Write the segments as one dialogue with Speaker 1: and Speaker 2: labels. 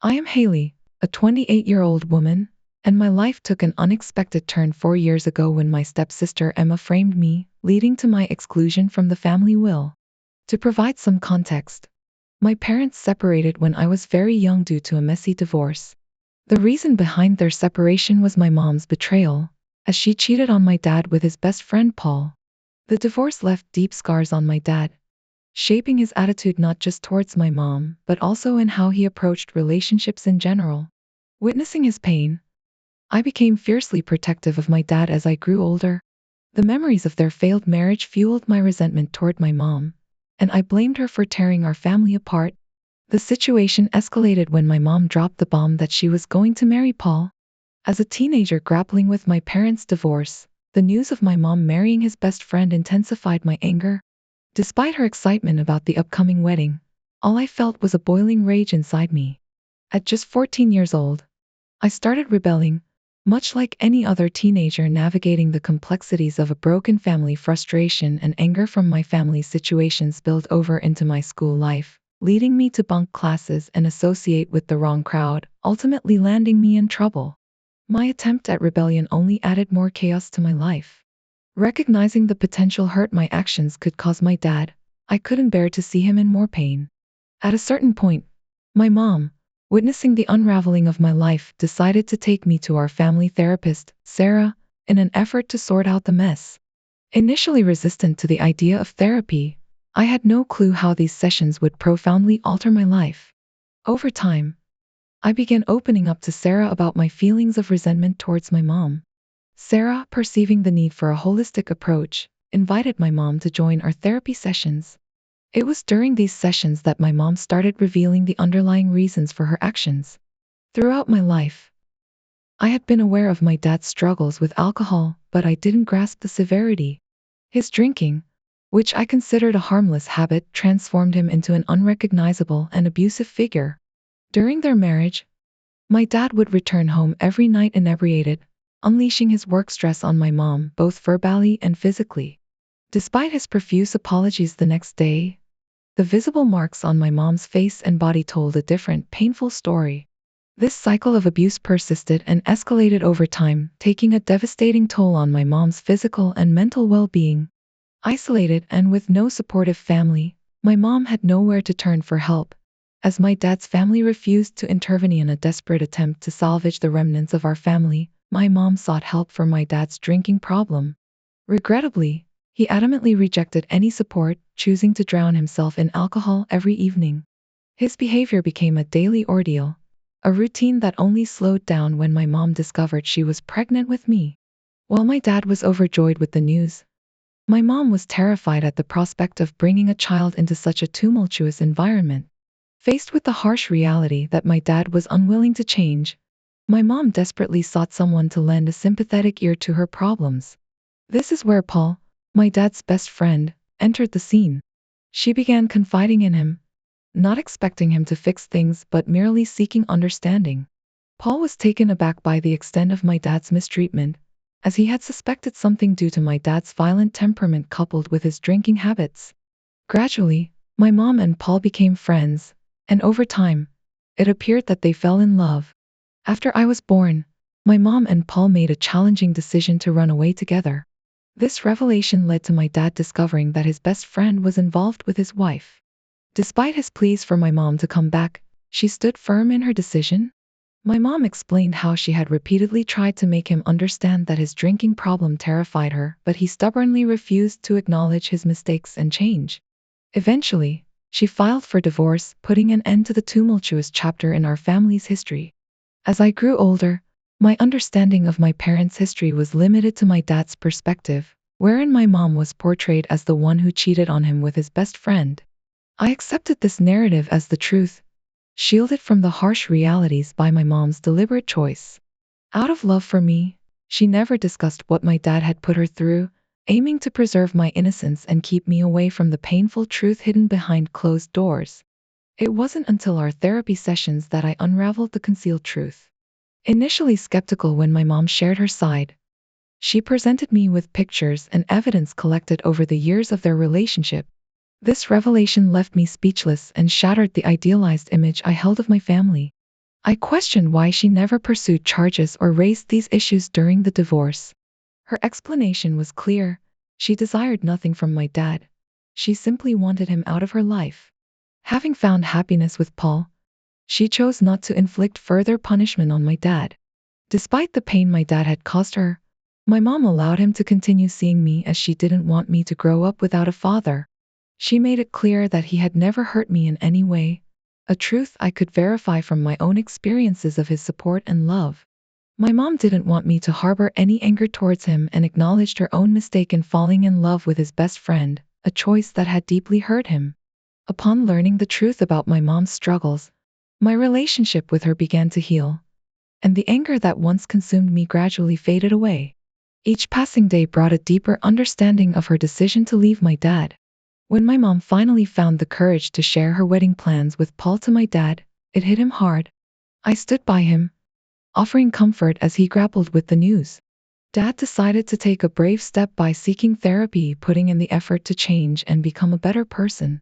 Speaker 1: I am Haley, a 28-year-old woman, and my life took an unexpected turn 4 years ago when my stepsister Emma framed me, leading to my exclusion from the family will. To provide some context, my parents separated when I was very young due to a messy divorce. The reason behind their separation was my mom's betrayal, as she cheated on my dad with his best friend Paul. The divorce left deep scars on my dad, shaping his attitude not just towards my mom, but also in how he approached relationships in general. Witnessing his pain, I became fiercely protective of my dad as I grew older. The memories of their failed marriage fueled my resentment toward my mom, and I blamed her for tearing our family apart. The situation escalated when my mom dropped the bomb that she was going to marry Paul. As a teenager grappling with my parents' divorce, the news of my mom marrying his best friend intensified my anger. Despite her excitement about the upcoming wedding, all I felt was a boiling rage inside me. At just 14 years old, I started rebelling, much like any other teenager navigating the complexities of a broken family. Frustration and anger from my family's situation spilled over into my school life, leading me to bunk classes and associate with the wrong crowd, ultimately landing me in trouble. My attempt at rebellion only added more chaos to my life. Recognizing the potential hurt my actions could cause my dad, I couldn't bear to see him in more pain. At a certain point, my mom, witnessing the unraveling of my life, decided to take me to our family therapist, Sarah, in an effort to sort out the mess. Initially resistant to the idea of therapy, I had no clue how these sessions would profoundly alter my life. Over time, I began opening up to Sarah about my feelings of resentment towards my mom. Sarah, perceiving the need for a holistic approach, invited my mom to join our therapy sessions. It was during these sessions that my mom started revealing the underlying reasons for her actions. Throughout my life, I had been aware of my dad's struggles with alcohol, but I didn't grasp the severity. His drinking, which I considered a harmless habit, transformed him into an unrecognizable and abusive figure. During their marriage, my dad would return home every night inebriated, unleashing his work stress on my mom, both verbally and physically. Despite his profuse apologies the next day, the visible marks on my mom's face and body told a different, painful story. This cycle of abuse persisted and escalated over time, taking a devastating toll on my mom's physical and mental well-being. Isolated and with no supportive family, my mom had nowhere to turn for help. As my dad's family refused to intervene in a desperate attempt to salvage the remnants of our family, my mom sought help for my dad's drinking problem. Regrettably, he adamantly rejected any support, choosing to drown himself in alcohol every evening. His behavior became a daily ordeal, a routine that only slowed down when my mom discovered she was pregnant with me. While my dad was overjoyed with the news, my mom was terrified at the prospect of bringing a child into such a tumultuous environment. Faced with the harsh reality that my dad was unwilling to change, my mom desperately sought someone to lend a sympathetic ear to her problems. This is where Paul, my dad's best friend, entered the scene. She began confiding in him, not expecting him to fix things but merely seeking understanding. Paul was taken aback by the extent of my dad's mistreatment, as he had suspected something due to my dad's violent temperament coupled with his drinking habits. Gradually, my mom and Paul became friends, and over time, it appeared that they fell in love. After I was born, my mom and Paul made a challenging decision to run away together. This revelation led to my dad discovering that his best friend was involved with his wife. Despite his pleas for my mom to come back, she stood firm in her decision. My mom explained how she had repeatedly tried to make him understand that his drinking problem terrified her, but he stubbornly refused to acknowledge his mistakes and change. Eventually, she filed for divorce, putting an end to the tumultuous chapter in our family's history. As I grew older, my understanding of my parents' history was limited to my dad's perspective, wherein my mom was portrayed as the one who cheated on him with his best friend. I accepted this narrative as the truth, shielded from the harsh realities by my mom's deliberate choice. Out of love for me, she never discussed what my dad had put her through, aiming to preserve my innocence and keep me away from the painful truth hidden behind closed doors. It wasn't until our therapy sessions that I unraveled the concealed truth. Initially skeptical when my mom shared her side, she presented me with pictures and evidence collected over the years of their relationship. This revelation left me speechless and shattered the idealized image I held of my family. I questioned why she never pursued charges or raised these issues during the divorce. Her explanation was clear. She desired nothing from my dad. She simply wanted him out of her life. Having found happiness with Paul, she chose not to inflict further punishment on my dad. Despite the pain my dad had caused her, my mom allowed him to continue seeing me as she didn't want me to grow up without a father. She made it clear that he had never hurt me in any way, a truth I could verify from my own experiences of his support and love. My mom didn't want me to harbor any anger towards him and acknowledged her own mistake in falling in love with his best friend, a choice that had deeply hurt him. Upon learning the truth about my mom's struggles, my relationship with her began to heal, and the anger that once consumed me gradually faded away. Each passing day brought a deeper understanding of her decision to leave my dad. When my mom finally found the courage to share her wedding plans with Paul to my dad, it hit him hard. I stood by him, offering comfort as he grappled with the news. Dad decided to take a brave step by seeking therapy, putting in the effort to change and become a better person.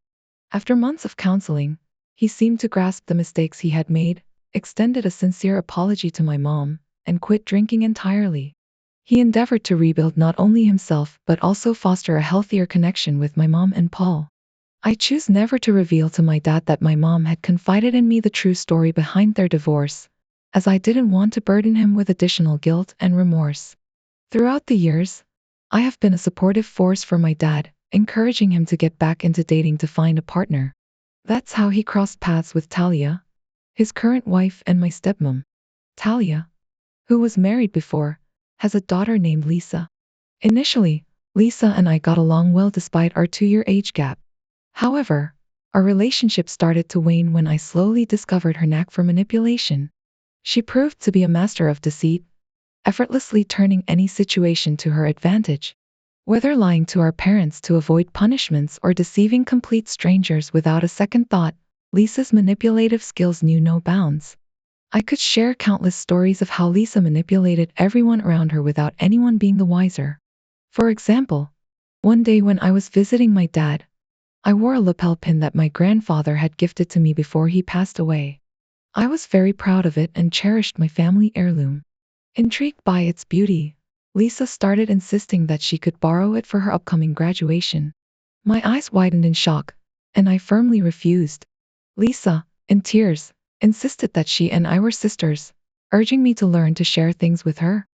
Speaker 1: After months of counseling, he seemed to grasp the mistakes he had made, extended a sincere apology to my mom, and quit drinking entirely. He endeavored to rebuild not only himself but also foster a healthier connection with my mom and Paul. I choose never to reveal to my dad that my mom had confided in me the true story behind their divorce, as I didn't want to burden him with additional guilt and remorse. Throughout the years, I have been a supportive force for my dad, encouraging him to get back into dating to find a partner. That's how he crossed paths with Talia, his current wife and my stepmom. Talia, who was married before, has a daughter named Lisa. Initially, Lisa and I got along well despite our 2-year age gap. However, our relationship started to wane when I slowly discovered her knack for manipulation. She proved to be a master of deceit, effortlessly turning any situation to her advantage. Whether lying to our parents to avoid punishments or deceiving complete strangers without a second thought, Lisa's manipulative skills knew no bounds. I could share countless stories of how Lisa manipulated everyone around her without anyone being the wiser. For example, one day when I was visiting my dad, I wore a lapel pin that my grandfather had gifted to me before he passed away. I was very proud of it and cherished my family heirloom. Intrigued by its beauty, Lisa started insisting that she could borrow it for her upcoming graduation. My eyes widened in shock, and I firmly refused. Lisa, in tears, insisted that she and I were sisters, urging me to learn to share things with her.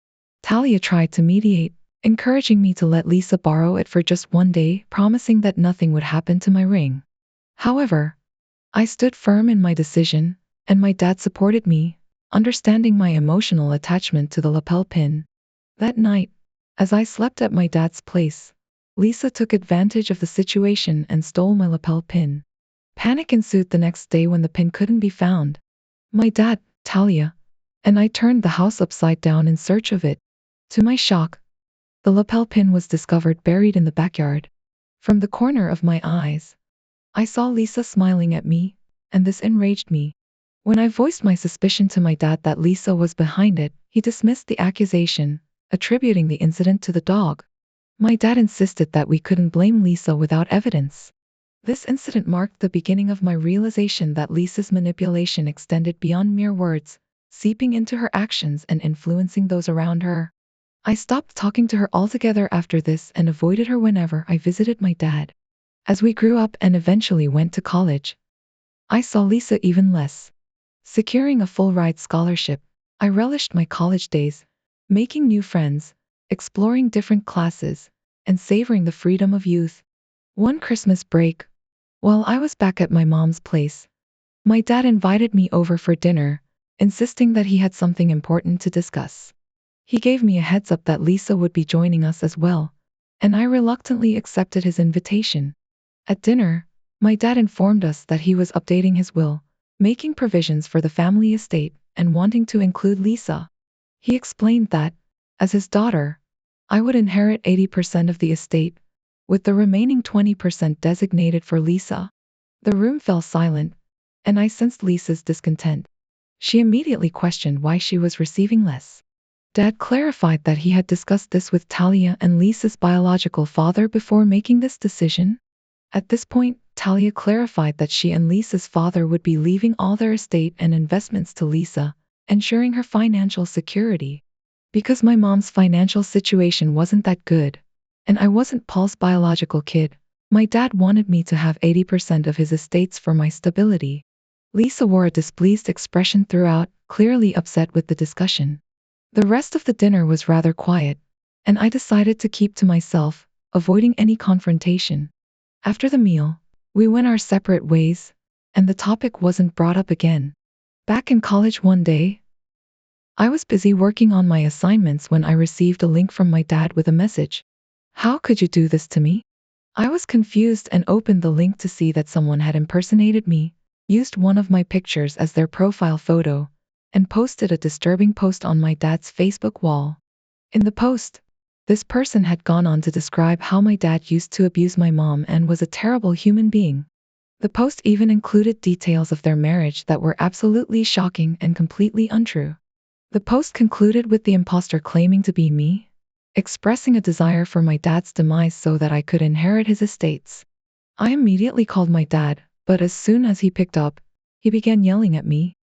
Speaker 1: Talia tried to mediate, encouraging me to let Lisa borrow it for just one day, promising that nothing would happen to my ring. However, I stood firm in my decision, and my dad supported me, understanding my emotional attachment to the lapel pin. That night, as I slept at my dad's place, Lisa took advantage of the situation and stole my lapel pin. Panic ensued the next day when the pin couldn't be found. My dad, Talia, and I turned the house upside down in search of it. To my shock, the lapel pin was discovered buried in the backyard. From the corner of my eyes, I saw Lisa smiling at me, and this enraged me. When I voiced my suspicion to my dad that Lisa was behind it, he dismissed the accusation, attributing the incident to the dog. My dad insisted that we couldn't blame Lisa without evidence. This incident marked the beginning of my realization that Lisa's manipulation extended beyond mere words, seeping into her actions and influencing those around her. I stopped talking to her altogether after this and avoided her whenever I visited my dad. As we grew up and eventually went to college, I saw Lisa even less. Securing a full-ride scholarship, I relished my college days, making new friends, exploring different classes, and savoring the freedom of youth. One Christmas break, while I was back at my mom's place, my dad invited me over for dinner, insisting that he had something important to discuss. He gave me a heads up that Lisa would be joining us as well, and I reluctantly accepted his invitation. At dinner, my dad informed us that he was updating his will, making provisions for the family estate, and wanting to include Lisa. He explained that, as his daughter, I would inherit 80% of the estate, with the remaining 20% designated for Lisa. The room fell silent, and I sensed Lisa's discontent. She immediately questioned why she was receiving less. Dad clarified that he had discussed this with Talia and Lisa's biological father before making this decision. At this point, Talia clarified that she and Lisa's father would be leaving all their estate and investments to Lisa, ensuring her financial security. Because my mom's financial situation wasn't that good, and I wasn't Paul's biological kid, my dad wanted me to have 80% of his estates for my stability. Lisa wore a displeased expression throughout, clearly upset with the discussion. The rest of the dinner was rather quiet, and I decided to keep to myself, avoiding any confrontation. After the meal, we went our separate ways, and the topic wasn't brought up again. Back in college one day, I was busy working on my assignments when I received a link from my dad with a message. "How could you do this to me?" I was confused and opened the link to see that someone had impersonated me, used one of my pictures as their profile photo, and posted a disturbing post on my dad's Facebook wall. In the post, this person had gone on to describe how my dad used to abuse my mom and was a terrible human being. The post even included details of their marriage that were absolutely shocking and completely untrue. The post concluded with the imposter claiming to be me, expressing a desire for my dad's demise so that I could inherit his estates. I immediately called my dad, but as soon as he picked up, he began yelling at me.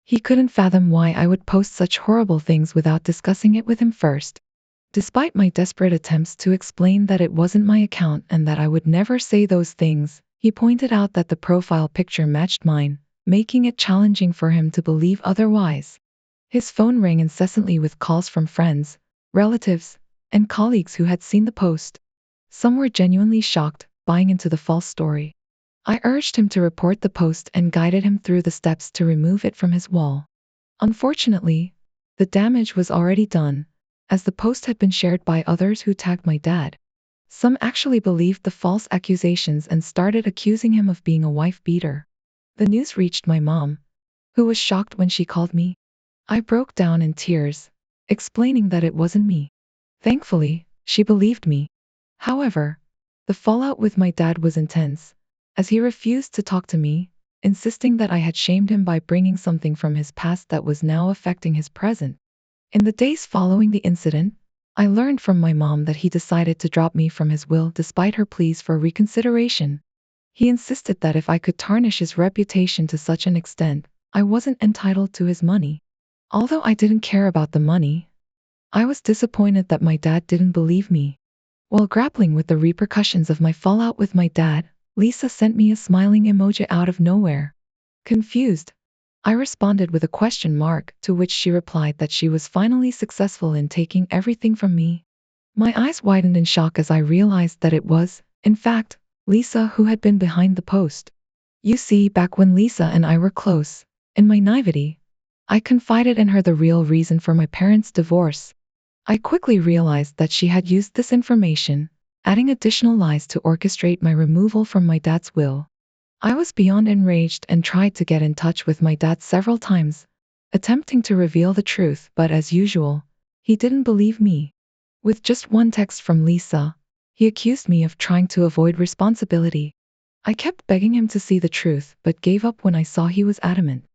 Speaker 1: He couldn't fathom why I would post such horrible things without discussing it with him first. Despite my desperate attempts to explain that it wasn't my account and that I would never say those things, he pointed out that the profile picture matched mine, making it challenging for him to believe otherwise. His phone rang incessantly with calls from friends, relatives, and colleagues who had seen the post. Some were genuinely shocked, buying into the false story. I urged him to report the post and guided him through the steps to remove it from his wall. Unfortunately, the damage was already done, as the post had been shared by others who tagged my dad. Some actually believed the false accusations and started accusing him of being a wife beater. The news reached my mom, who was shocked when she called me. I broke down in tears, explaining that it wasn't me. Thankfully, she believed me. However, the fallout with my dad was intense, as he refused to talk to me, insisting that I had shamed him by bringing something from his past that was now affecting his present. In the days following the incident, I learned from my mom that he decided to drop me from his will despite her pleas for reconsideration. He insisted that if I could tarnish his reputation to such an extent, I wasn't entitled to his money. Although I didn't care about the money, I was disappointed that my dad didn't believe me. While grappling with the repercussions of my fallout with my dad, Lisa sent me a smiling emoji out of nowhere. Confused, I responded with a question mark, to which she replied that she was finally successful in taking everything from me. My eyes widened in shock as I realized that it was, in fact, Lisa who had been behind the post. You see, back when Lisa and I were close, in my naivety, I confided in her the real reason for my parents' divorce. I quickly realized that she had used this information, adding additional lies to orchestrate my removal from my dad's will. I was beyond enraged and tried to get in touch with my dad several times, attempting to reveal the truth, but as usual, he didn't believe me. With just one text from Lisa, he accused me of trying to avoid responsibility. I kept begging him to see the truth, but gave up when I saw he was adamant.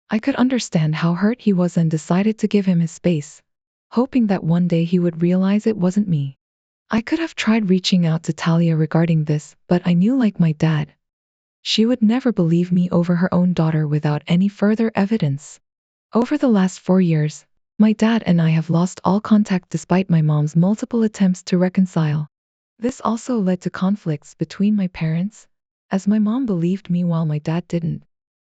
Speaker 1: I could understand how hurt he was and decided to give him his space, hoping that one day he would realize it wasn't me. I could have tried reaching out to Talia regarding this, but I knew, like my dad, she would never believe me over her own daughter without any further evidence. Over the last 4 years, my dad and I have lost all contact despite my mom's multiple attempts to reconcile. This also led to conflicts between my parents, as my mom believed me while my dad didn't.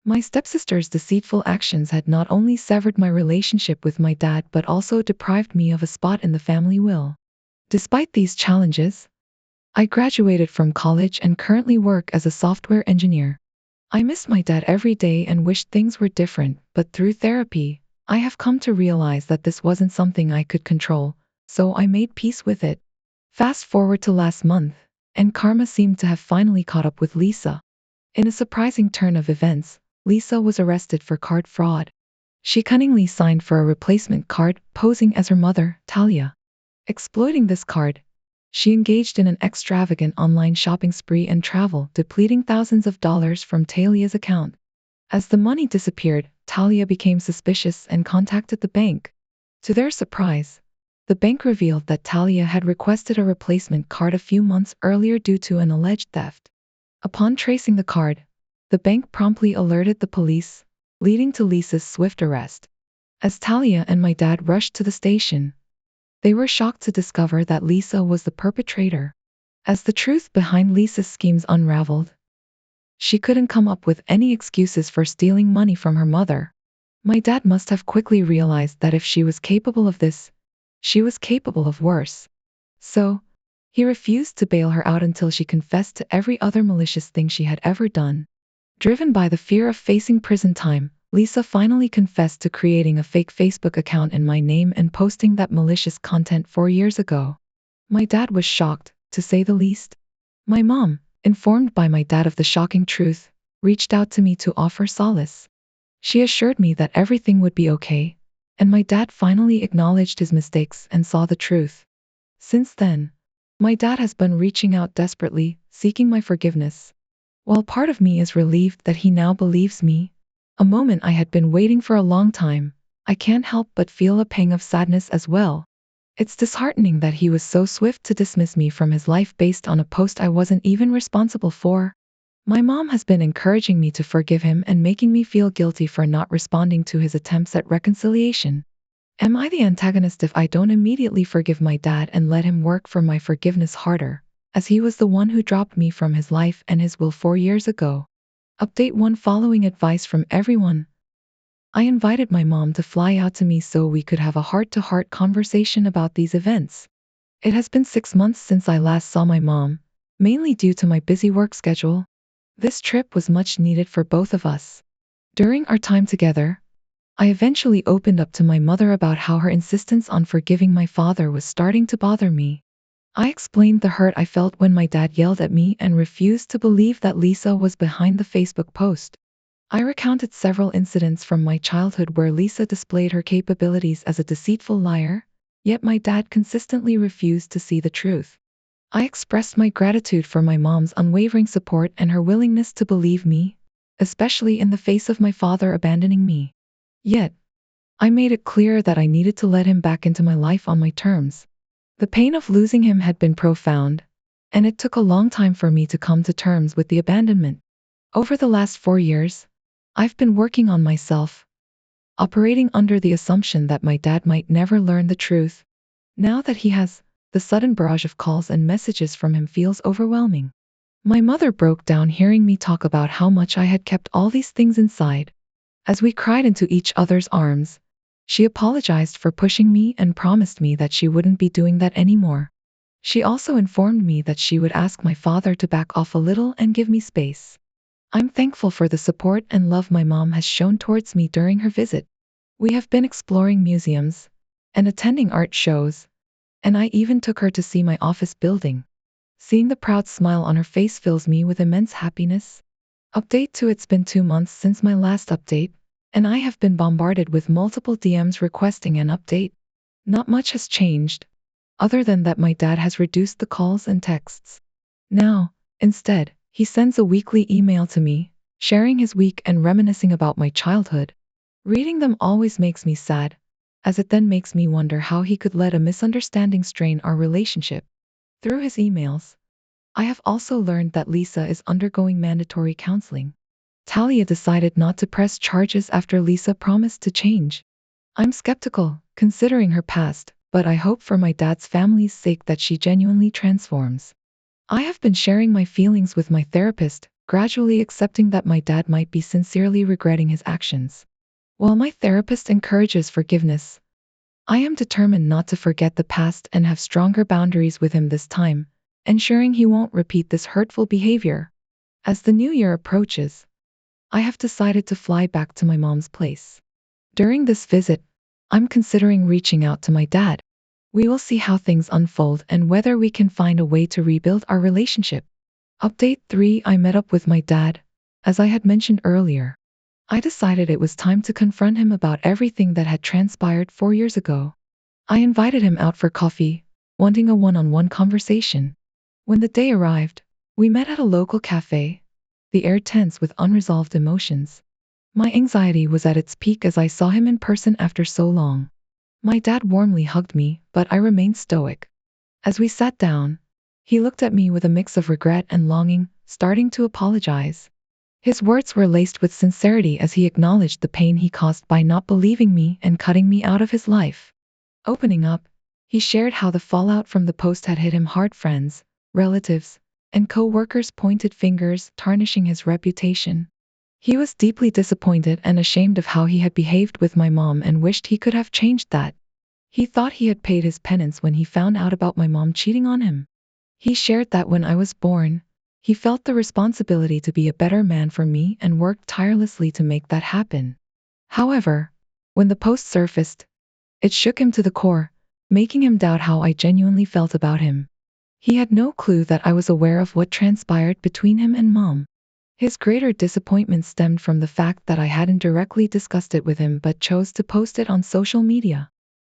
Speaker 1: My stepsister's deceitful actions had not only severed my relationship with my dad but also deprived me of a spot in the family will. Despite these challenges, I graduated from college and currently work as a software engineer. I miss my dad every day and wish things were different, but through therapy, I have come to realize that this wasn't something I could control, so I made peace with it. Fast forward to last month, and karma seemed to have finally caught up with Lisa. In a surprising turn of events, Lisa was arrested for card fraud. She cunningly signed for a replacement card, posing as her mother, Talia. Exploiting this card, she engaged in an extravagant online shopping spree and travel, depleting thousands of dollars from Talia's account. As the money disappeared, Talia became suspicious and contacted the bank. To their surprise, the bank revealed that Talia had requested a replacement card a few months earlier due to an alleged theft. Upon tracing the card, the bank promptly alerted the police, leading to Lisa's swift arrest. As Talia and my dad rushed to the station, they were shocked to discover that Lisa was the perpetrator. As the truth behind Lisa's schemes unraveled, she couldn't come up with any excuses for stealing money from her mother. My dad must have quickly realized that if she was capable of this, she was capable of worse. So, he refused to bail her out until she confessed to every other malicious thing she had ever done. Driven by the fear of facing prison time, Lisa finally confessed to creating a fake Facebook account in my name and posting that malicious content 4 years ago. My dad was shocked, to say the least. My mom, informed by my dad of the shocking truth, reached out to me to offer solace. She assured me that everything would be okay, and my dad finally acknowledged his mistakes and saw the truth. Since then, my dad has been reaching out desperately, seeking my forgiveness. While part of me is relieved that he now believes me, a moment I had been waiting for a long time, I can't help but feel a pang of sadness as well. It's disheartening that he was so swift to dismiss me from his life based on a post I wasn't even responsible for. My mom has been encouraging me to forgive him and making me feel guilty for not responding to his attempts at reconciliation. Am I the antagonist if I don't immediately forgive my dad and let him work for my forgiveness harder, as he was the one who dropped me from his life and his will 4 years ago? Update 1. Following advice from everyone, I invited my mom to fly out to me so we could have a heart-to-heart conversation about these events. It has been 6 months since I last saw my mom, mainly due to my busy work schedule. This trip was much needed for both of us. During our time together, I eventually opened up to my mother about how her insistence on forgiving my father was starting to bother me. I explained the hurt I felt when my dad yelled at me and refused to believe that Lisa was behind the Facebook post. I recounted several incidents from my childhood where Lisa displayed her capabilities as a deceitful liar, yet my dad consistently refused to see the truth. I expressed my gratitude for my mom's unwavering support and her willingness to believe me, especially in the face of my father abandoning me. Yet, I made it clear that I needed to let him back into my life on my terms. The pain of losing him had been profound, and it took a long time for me to come to terms with the abandonment. Over the last 4 years, I've been working on myself, operating under the assumption that my dad might never learn the truth. Now that he has, the sudden barrage of calls and messages from him feels overwhelming. My mother broke down hearing me talk about how much I had kept all these things inside. As we cried into each other's arms, she apologized for pushing me and promised me that she wouldn't be doing that anymore. She also informed me that she would ask my father to back off a little and give me space. I'm thankful for the support and love my mom has shown towards me during her visit. We have been exploring museums and attending art shows, and I even took her to see my office building. Seeing the proud smile on her face fills me with immense happiness. Update 2. It's been 2 months since my last update, and I have been bombarded with multiple DMs requesting an update. Not much has changed, other than that my dad has reduced the calls and texts. Now, instead, he sends a weekly email to me, sharing his week and reminiscing about my childhood. Reading them always makes me sad, as it then makes me wonder how he could let a misunderstanding strain our relationship. Through his emails, I have also learned that Lisa is undergoing mandatory counseling. Talia decided not to press charges after Lisa promised to change. I'm skeptical, considering her past, but I hope for my dad's family's sake that she genuinely transforms. I have been sharing my feelings with my therapist, gradually accepting that my dad might be sincerely regretting his actions. While my therapist encourages forgiveness, I am determined not to forget the past and have stronger boundaries with him this time, ensuring he won't repeat this hurtful behavior. As the new year approaches, I have decided to fly back to my mom's place. During this visit, I'm considering reaching out to my dad. We will see how things unfold and whether we can find a way to rebuild our relationship. Update 3. I met up with my dad, as I had mentioned earlier. I decided it was time to confront him about everything that had transpired 4 years ago. I invited him out for coffee, wanting a one-on-one conversation. When the day arrived, we met at a local cafe, the air tense with unresolved emotions. My anxiety was at its peak as I saw him in person after so long. My dad warmly hugged me, but I remained stoic. As we sat down, he looked at me with a mix of regret and longing, starting to apologize. His words were laced with sincerity as he acknowledged the pain he caused by not believing me and cutting me out of his life. Opening up, he shared how the fallout from the post had hit him hard. Friends, relatives, and co-workers pointed fingers, tarnishing his reputation. He was deeply disappointed and ashamed of how he had behaved with my mom and wished he could have changed that. He thought he had paid his penance when he found out about my mom cheating on him. He shared that when I was born, he felt the responsibility to be a better man for me and worked tirelessly to make that happen. However, when the post surfaced, it shook him to the core, making him doubt how I genuinely felt about him. He had no clue that I was aware of what transpired between him and mom. His greater disappointment stemmed from the fact that I hadn't directly discussed it with him but chose to post it on social media.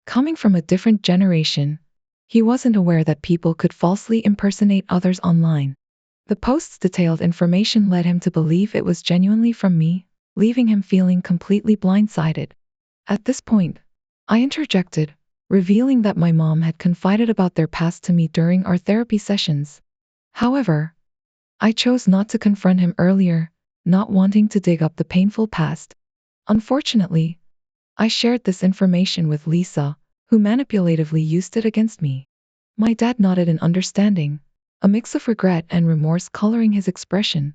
Speaker 1: Coming from a different generation, he wasn't aware that people could falsely impersonate others online. The post's detailed information led him to believe it was genuinely from me, leaving him feeling completely blindsided. At this point, I interjected, revealing that my mom had confided about their past to me during our therapy sessions. However, I chose not to confront him earlier, not wanting to dig up the painful past. Unfortunately, I shared this information with Lisa, who manipulatively used it against me. My dad nodded in understanding, a mix of regret and remorse coloring his expression.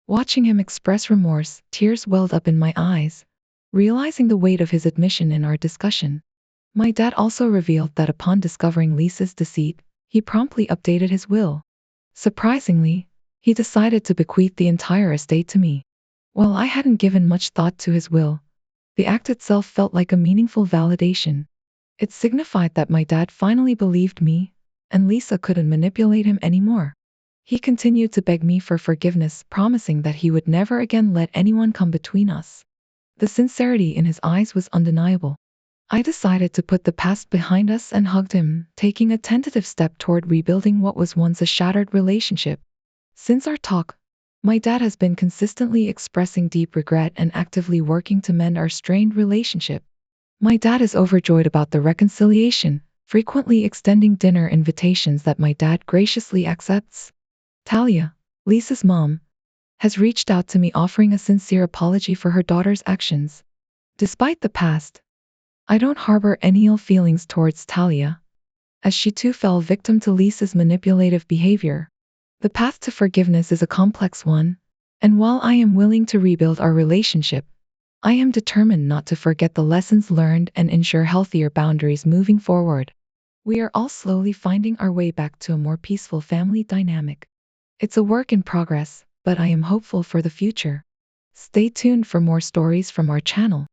Speaker 1: Watching him express remorse, tears welled up in my eyes, realizing the weight of his admission in our discussion. My dad also revealed that upon discovering Lisa's deceit, he promptly updated his will. Surprisingly, he decided to bequeath the entire estate to me. While I hadn't given much thought to his will, the act itself felt like a meaningful validation. It signified that my dad finally believed me, and Lisa couldn't manipulate him anymore. He continued to beg me for forgiveness, promising that he would never again let anyone come between us. The sincerity in his eyes was undeniable. I decided to put the past behind us and hugged him, taking a tentative step toward rebuilding what was once a shattered relationship. Since our talk, my dad has been consistently expressing deep regret and actively working to mend our strained relationship. My dad is overjoyed about the reconciliation, frequently extending dinner invitations that my dad graciously accepts. Talia, Lisa's mom, has reached out to me offering a sincere apology for her daughter's actions. Despite the past, I don't harbor any ill feelings towards Talia, as she too fell victim to Lisa's manipulative behavior. The path to forgiveness is a complex one, and while I am willing to rebuild our relationship, I am determined not to forget the lessons learned and ensure healthier boundaries moving forward. We are all slowly finding our way back to a more peaceful family dynamic. It's a work in progress, but I am hopeful for the future. Stay tuned for more stories from our channel.